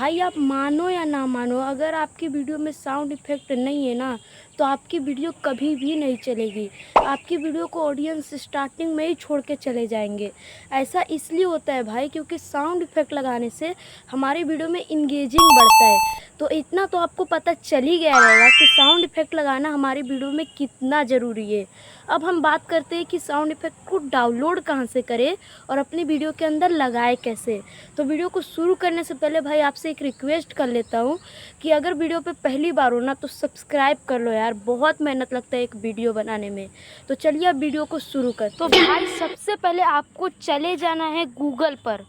भाई आप मानो या ना मानो, अगर आपकी वीडियो में साउंड इफ़ेक्ट नहीं है ना, तो आपकी वीडियो कभी भी नहीं चलेगी। आपकी वीडियो को ऑडियंस स्टार्टिंग में ही छोड़ के चले जाएंगे। ऐसा इसलिए होता है भाई, क्योंकि साउंड इफ़ेक्ट लगाने से हमारी वीडियो में इंगेजिंग बढ़ता है। तो इतना तो आपको पता चल ही गया रहेगा कि साउंड इफ़ेक्ट लगाना हमारी वीडियो में कितना ज़रूरी है। अब हम बात करते हैं कि साउंड इफ़ेक्ट को डाउनलोड कहाँ से करें और अपनी वीडियो के अंदर लगाए कैसे। तो वीडियो को शुरू करने से पहले भाई आपसे एक रिक्वेस्ट कर लेता हूँ कि अगर वीडियो पे पहली बार हो ना, तो सब्सक्राइब कर लो यार, बहुत मेहनत लगता है एक वीडियो बनाने में। तो चलिए अब वीडियो को शुरू करते हैं। तो भाई सबसे पहले आपको चले जाना है गूगल पर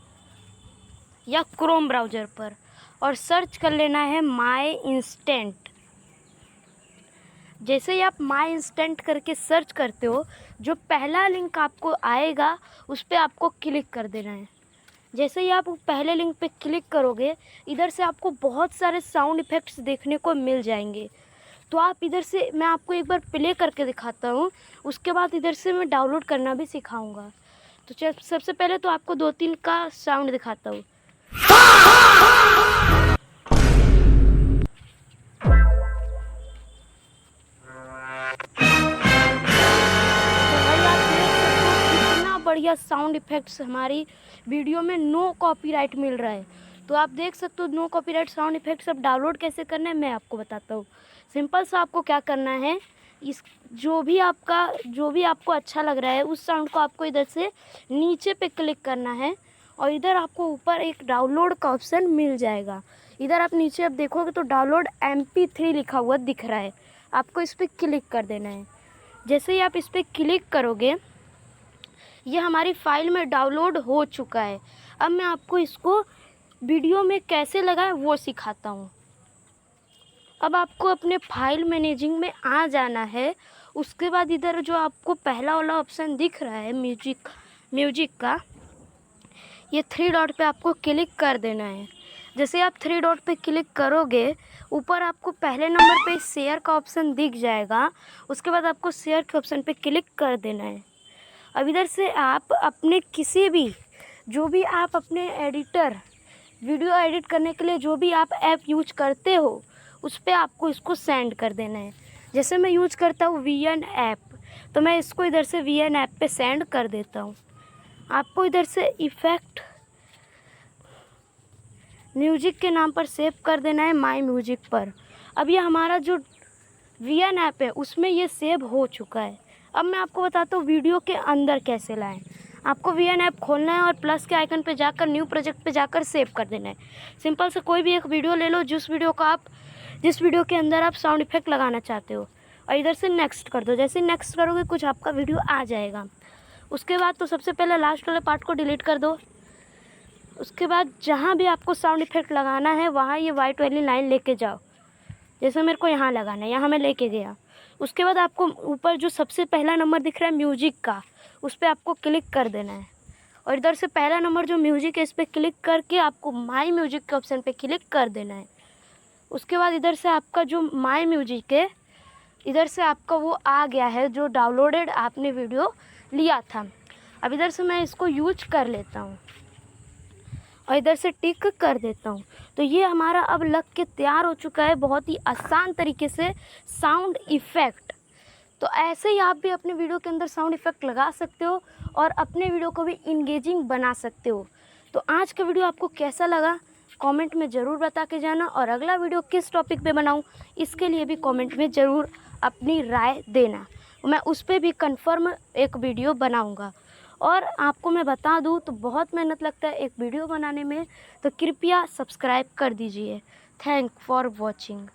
या क्रोम ब्राउज़र पर और सर्च कर लेना है माई इंस्टेंट। जैसे ही आप माई इंस्टेंट करके सर्च करते हो, जो पहला लिंक आपको आएगा उस पर आपको क्लिक कर देना है। जैसे ही आप पहले लिंक पे क्लिक करोगे, इधर से आपको बहुत सारे साउंड इफ़ेक्ट्स देखने को मिल जाएंगे। तो आप इधर से, मैं आपको एक बार प्ले करके दिखाता हूँ, उसके बाद इधर से मैं डाउनलोड करना भी सिखाऊंगा। तो चल सबसे पहले तो आपको 2-3 का साउंड दिखाता हूँ। कितना बढ़िया साउंड इफ़ेक्ट्स हमारी वीडियो में नो कॉपीराइट मिल रहा है। तो आप देख सकते हो नो कॉपीराइट साउंड इफ़ेक्ट्स अब डाउनलोड कैसे करना है मैं आपको बताता हूँ। सिंपल सा आपको क्या करना है, इस जो भी आपको अच्छा लग रहा है उस साउंड को आपको इधर से नीचे पे क्लिक करना है और इधर आपको ऊपर एक डाउनलोड का ऑप्शन मिल जाएगा। इधर आप नीचे अब देखोगे तो डाउनलोड MP3 लिखा हुआ दिख रहा है, आपको इस पर क्लिक कर देना है। जैसे ही आप इस पर क्लिक करोगे, ये हमारी फाइल में डाउनलोड हो चुका है। अब मैं आपको इसको वीडियो में कैसे लगाएं वो सिखाता हूँ। अब आपको अपने फाइल मैनेजिंग में आ जाना है। उसके बाद इधर जो आपको पहला वाला ऑप्शन दिख रहा है म्यूजिक का, ये 3 डॉट पे आपको क्लिक कर देना है। जैसे आप 3 डॉट पे क्लिक करोगे, ऊपर आपको पहले नंबर पे शेयर का ऑप्शन दिख जाएगा। उसके बाद आपको शेयर के ऑप्शन पे क्लिक कर देना है। अब इधर से आप अपने किसी भी, जो भी आप अपने एडिटर, वीडियो एडिट करने के लिए जो भी आप ऐप यूज करते हो, उस पर आपको इसको सेंड कर देना है। जैसे मैं यूज करता हूँ VN ऐप, तो मैं इसको इधर से VN ऐप पे सेंड कर देता हूँ। आपको इधर से इफ़ेक्ट म्यूजिक के नाम पर सेव कर देना है माई म्यूजिक पर। अब ये हमारा जो VN ऐप है उसमें ये सेव हो चुका है। अब मैं आपको बताता हूँ वीडियो के अंदर कैसे लाएं। आपको VN ऐप खोलना है और प्लस के आइकन पे जाकर न्यू प्रोजेक्ट पे जाकर सेव कर देना है। सिंपल से कोई भी एक वीडियो ले लो, जिस वीडियो के अंदर आप साउंड इफ़ेक्ट लगाना चाहते हो, और इधर से नेक्स्ट कर दो। जैसे नेक्स्ट करोगे कुछ आपका वीडियो आ जाएगा। उसके बाद तो सबसे पहले लास्ट वाले पार्ट को डिलीट कर दो। उसके बाद जहाँ भी आपको साउंड इफ़ेक्ट लगाना है वहाँ ये वाइट वाली लाइन लेके जाओ। जैसे मेरे को यहाँ लगाना है, यहाँ मैं लेके गया। उसके बाद आपको ऊपर जो सबसे पहला नंबर दिख रहा है म्यूजिक का, उस पर आपको क्लिक कर देना है और इधर से पहला नंबर जो म्यूजिक है इस पर क्लिक करके आपको माई म्यूजिक के ऑप्शन पे क्लिक कर देना है। उसके बाद इधर से आपका जो माई म्यूजिक है, इधर से आपका वो आ गया है जो डाउनलोडेड आपने वीडियो लिया था। अब इधर से मैं इसको यूज कर लेता हूँ और इधर से टिक कर देता हूँ। तो ये हमारा अब लग के तैयार हो चुका है बहुत ही आसान तरीके से साउंड इफ़ेक्ट। तो ऐसे ही आप भी अपने वीडियो के अंदर साउंड इफ़ेक्ट लगा सकते हो और अपने वीडियो को भी इंगेजिंग बना सकते हो। तो आज का वीडियो आपको कैसा लगा कमेंट में ज़रूर बता के जाना, और अगला वीडियो किस टॉपिक पे बनाऊँ इसके लिए भी कमेंट में ज़रूर अपनी राय देना। मैं उस पर भी कंफर्म एक वीडियो बनाऊँगा। और आपको मैं बता दूं तो बहुत मेहनत लगता है एक वीडियो बनाने में, तो कृपया सब्सक्राइब कर दीजिए। Thank for watching.